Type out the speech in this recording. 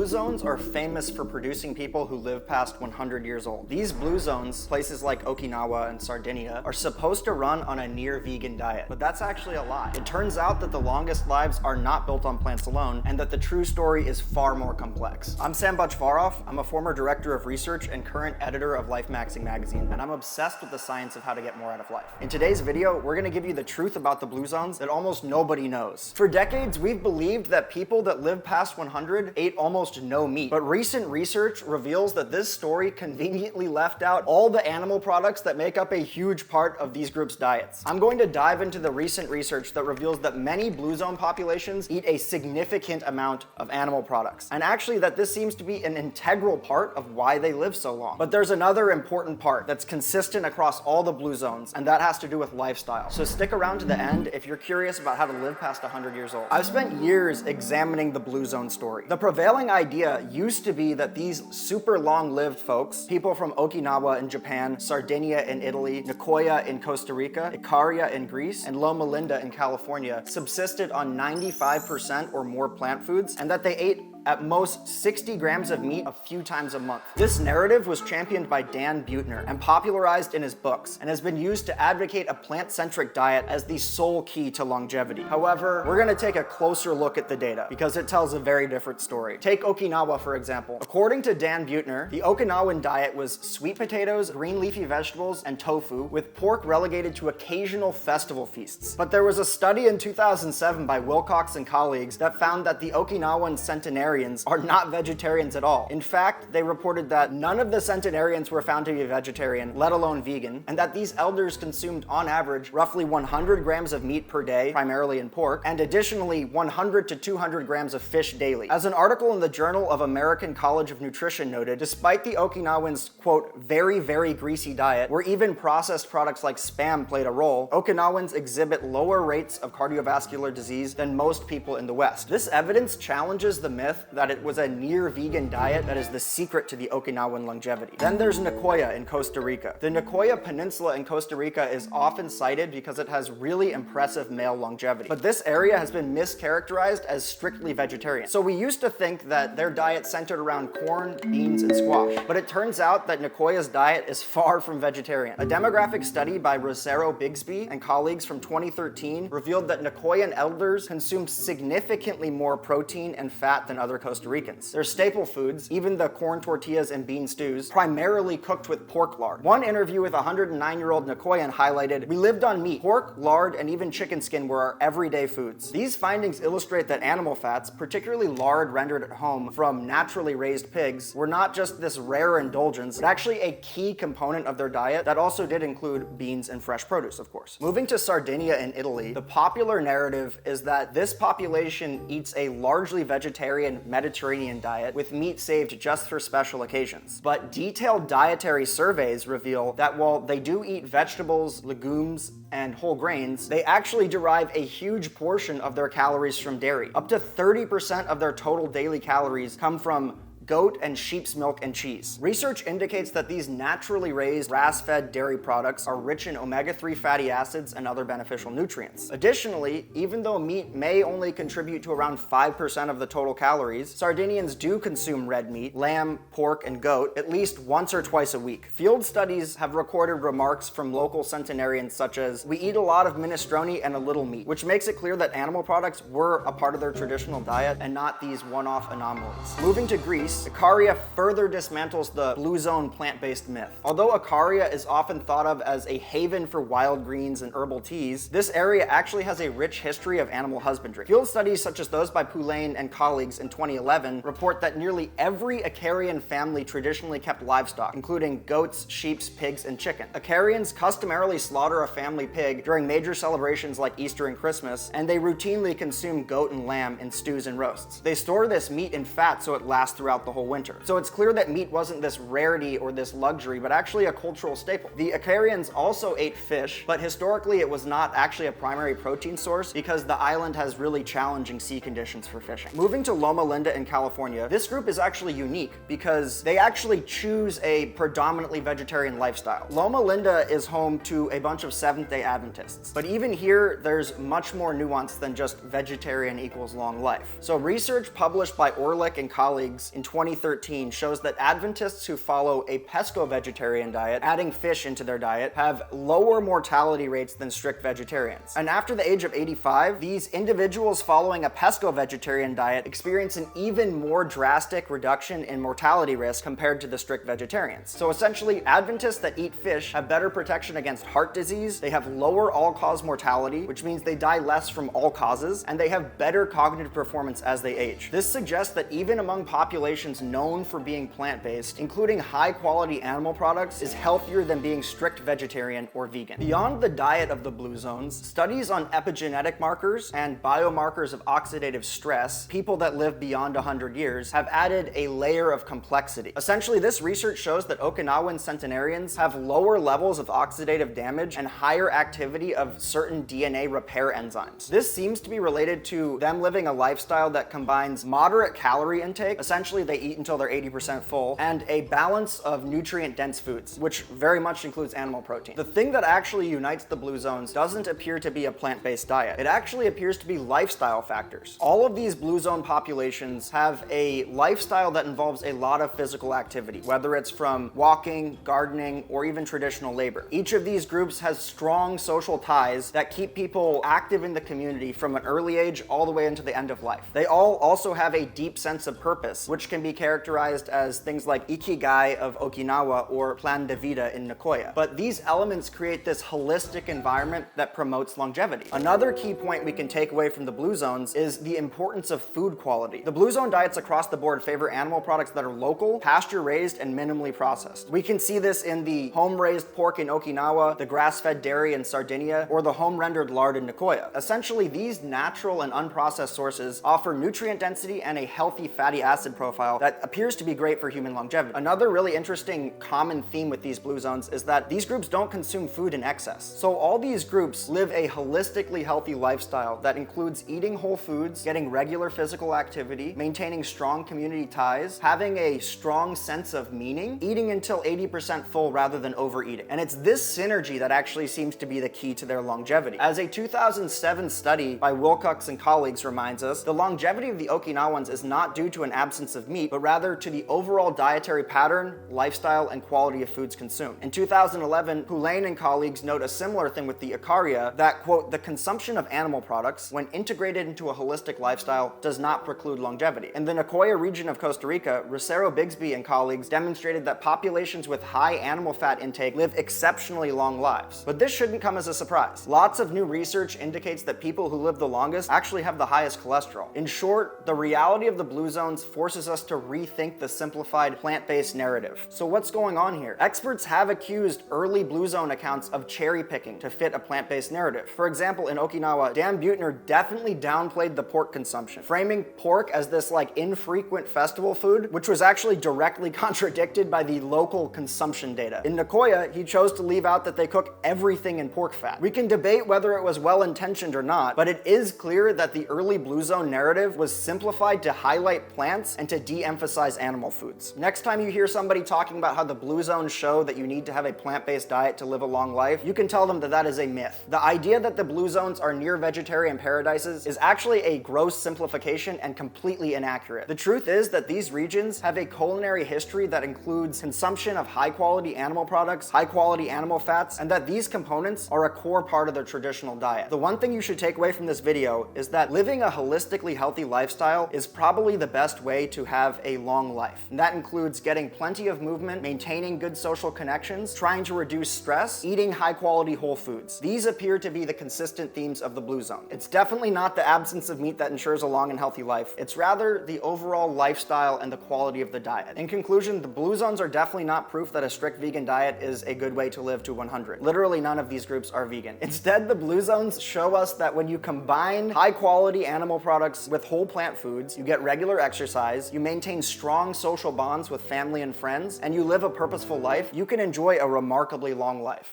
Blue zones are famous for producing people who live past 100 years old. These blue zones, places like Okinawa and Sardinia, are supposed to run on a near-vegan diet, but that's actually a lie. It turns out that the longest lives are not built on plants alone, and that the true story is far more complex. I'm Sam Butch-Varoff. I'm a former director of research and current editor of Life Maxing magazine, and I'm obsessed with the science of how to get more out of life. In today's video, we're gonna give you the truth about the blue zones that almost nobody knows. For decades, we've believed that people that live past 100 ate almost no meat, but recent research reveals that this story conveniently left out all the animal products that make up a huge part of these groups' diets. I'm going to dive into the recent research that reveals that many blue zone populations eat a significant amount of animal products, and actually that this seems to be an integral part of why they live so long. But there's another important part that's consistent across all the blue zones, and that has to do with lifestyle. So stick around to the end if you're curious about how to live past 100 years old. I've spent years examining the blue zone story. The prevailing idea used to be that these super long-lived folks, people from Okinawa in Japan, Sardinia in Italy, Nicoya in Costa Rica, Ikaria in Greece, and Loma Linda in California, subsisted on 95% or more plant foods, and that they ate at most 60 grams of meat a few times a month. This narrative was championed by Dan Buettner and popularized in his books, and has been used to advocate a plant-centric diet as the sole key to longevity. However, we're gonna take a closer look at the data because it tells a very different story. Take Okinawa, for example. According to Dan Buettner, the Okinawan diet was sweet potatoes, green leafy vegetables, and tofu, with pork relegated to occasional festival feasts. But there was a study in 2007 by Wilcox and colleagues that found that the Okinawan centenarians are not vegetarians at all. In fact, they reported that none of the centenarians were found to be vegetarian, let alone vegan, and that these elders consumed on average roughly 100 grams of meat per day, primarily in pork, and additionally 100 to 200 grams of fish daily. As an article in the Journal of American College of Nutrition noted, despite the Okinawans' quote, very greasy diet, where even processed products like Spam played a role, Okinawans exhibit lower rates of cardiovascular disease than most people in the West. This evidence challenges the myth that it was a near-vegan diet that is the secret to the Okinawan longevity. Then there's Nicoya in Costa Rica. The Nicoya Peninsula in Costa Rica is often cited because it has really impressive male longevity. But this area has been mischaracterized as strictly vegetarian. So we used to think that their diet centered around corn, beans, and squash. But it turns out that Nicoya's diet is far from vegetarian. A demographic study by Rosero Bigsby and colleagues from 2013 revealed that Nicoyan elders consumed significantly more protein and fat than other Costa Ricans. Their staple foods, even the corn tortillas and bean stews, primarily cooked with pork lard. One interview with a 109-year-old Nicoyan highlighted, "We lived on meat. Pork, lard, and even chicken skin were our everyday foods." These findings illustrate that animal fats, particularly lard rendered at home from naturally raised pigs, were not just this rare indulgence, but actually a key component of their diet that also did include beans and fresh produce, of course. Moving to Sardinia in Italy, the popular narrative is that this population eats a largely vegetarian Mediterranean diet with meat saved just for special occasions. But detailed dietary surveys reveal that while they do eat vegetables, legumes, and whole grains, they actually derive a huge portion of their calories from dairy. Up to 30% of their total daily calories come from goat and sheep's milk and cheese. Research indicates that these naturally raised grass-fed dairy products are rich in omega-3 fatty acids and other beneficial nutrients. Additionally, even though meat may only contribute to around 5% of the total calories, Sardinians do consume red meat, lamb, pork, and goat at least once or twice a week. Field studies have recorded remarks from local centenarians such as, "We eat a lot of minestrone and a little meat," which makes it clear that animal products were a part of their traditional diet and not these one-off anomalies. Moving to Greece, Ikaria further dismantles the blue zone plant-based myth. Although Ikaria is often thought of as a haven for wild greens and herbal teas, this area actually has a rich history of animal husbandry. Field studies such as those by Poulain and colleagues in 2011 report that nearly every Ikarian family traditionally kept livestock, including goats, sheep, pigs, and chicken. Ikarians customarily slaughter a family pig during major celebrations like Easter and Christmas, and they routinely consume goat and lamb in stews and roasts. They store this meat in fat so it lasts throughout throughout the whole winter. So it's clear that meat wasn't this rarity or this luxury, but actually a cultural staple. The Ikarians also ate fish, but historically it was not actually a primary protein source because the island has really challenging sea conditions for fishing. Moving to Loma Linda in California, this group is actually unique because they actually choose a predominantly vegetarian lifestyle. Loma Linda is home to a bunch of Seventh-day Adventists, but even here, there's much more nuance than just vegetarian equals long life. So research published by Orlick and colleagues in 2013 shows that Adventists who follow a pesco-vegetarian diet, adding fish into their diet, have lower mortality rates than strict vegetarians. And after the age of 85, these individuals following a pesco-vegetarian diet experience an even more drastic reduction in mortality risk compared to the strict vegetarians. So essentially, Adventists that eat fish have better protection against heart disease, they have lower all-cause mortality, which means they die less from all causes, and they have better cognitive performance as they age. This suggests that even among populations known for being plant-based, including high-quality animal products is healthier than being strict vegetarian or vegan. Beyond the diet of the blue zones, studies on epigenetic markers and biomarkers of oxidative stress, people that live beyond 100 years, have added a layer of complexity. Essentially, this research shows that Okinawan centenarians have lower levels of oxidative damage and higher activity of certain DNA repair enzymes. This seems to be related to them living a lifestyle that combines moderate calorie intake, essentially they eat until they're 80% full, and a balance of nutrient-dense foods, which very much includes animal protein. The thing that actually unites the blue zones doesn't appear to be a plant-based diet. It actually appears to be lifestyle factors. All of these blue zone populations have a lifestyle that involves a lot of physical activity, whether it's from walking, gardening, or even traditional labor. Each of these groups has strong social ties that keep people active in the community from an early age all the way into the end of life. They all also have a deep sense of purpose, which can be characterized as things like ikigai of Okinawa or plan de vida in Nicoya. But these elements create this holistic environment that promotes longevity. Another key point we can take away from the blue zones is the importance of food quality. The blue zone diets across the board favor animal products that are local, pasture-raised, and minimally processed. We can see this in the home-raised pork in Okinawa, the grass-fed dairy in Sardinia, or the home-rendered lard in Nicoya. Essentially, these natural and unprocessed sources offer nutrient density and a healthy fatty acid profile that appears to be great for human longevity. Another really interesting common theme with these blue zones is that these groups don't consume food in excess. So all these groups live a holistically healthy lifestyle that includes eating whole foods, getting regular physical activity, maintaining strong community ties, having a strong sense of meaning, eating until 80% full rather than overeating. And it's this synergy that actually seems to be the key to their longevity. As a 2007 study by Wilcox and colleagues reminds us, the longevity of the Okinawans is not due to an absence of meat, but rather to the overall dietary pattern, lifestyle, and quality of foods consumed. In 2011, Poulain and colleagues note a similar thing with the Ikaria that, quote, the consumption of animal products, when integrated into a holistic lifestyle, does not preclude longevity. In the Nicoya region of Costa Rica, Rosero Bigsby and colleagues demonstrated that populations with high animal fat intake live exceptionally long lives. But this shouldn't come as a surprise. Lots of new research indicates that people who live the longest actually have the highest cholesterol. In short, the reality of the blue zones forces us to rethink the simplified plant-based narrative. So what's going on here? Experts have accused early blue zone accounts of cherry picking to fit a plant-based narrative. For example, in Okinawa, Dan Buettner definitely downplayed the pork consumption, framing pork as this like infrequent festival food, which was actually directly contradicted by the local consumption data. In Nicoya, he chose to leave out that they cook everything in pork fat. We can debate whether it was well-intentioned or not, but it is clear that the early blue zone narrative was simplified to highlight plants and to de-emphasize animal foods. Next time you hear somebody talking about how the blue zones show that you need to have a plant-based diet to live a long life, you can tell them that that is a myth. The idea that the blue zones are near vegetarian paradises is actually a gross simplification and completely inaccurate. The truth is that these regions have a culinary history that includes consumption of high-quality animal products, high-quality animal fats, and that these components are a core part of their traditional diet. The one thing you should take away from this video is that living a holistically healthy lifestyle is probably the best way to have a long life. And that includes getting plenty of movement, maintaining good social connections, trying to reduce stress, eating high-quality whole foods. These appear to be the consistent themes of the blue zone. It's definitely not the absence of meat that ensures a long and healthy life. It's rather the overall lifestyle and the quality of the diet. In conclusion, the blue zones are definitely not proof that a strict vegan diet is a good way to live to 100. Literally none of these groups are vegan. Instead, the blue zones show us that when you combine high-quality animal products with whole plant foods, you get regular exercise, you maintain strong social bonds with family and friends, and you live a purposeful life, you can enjoy a remarkably long life.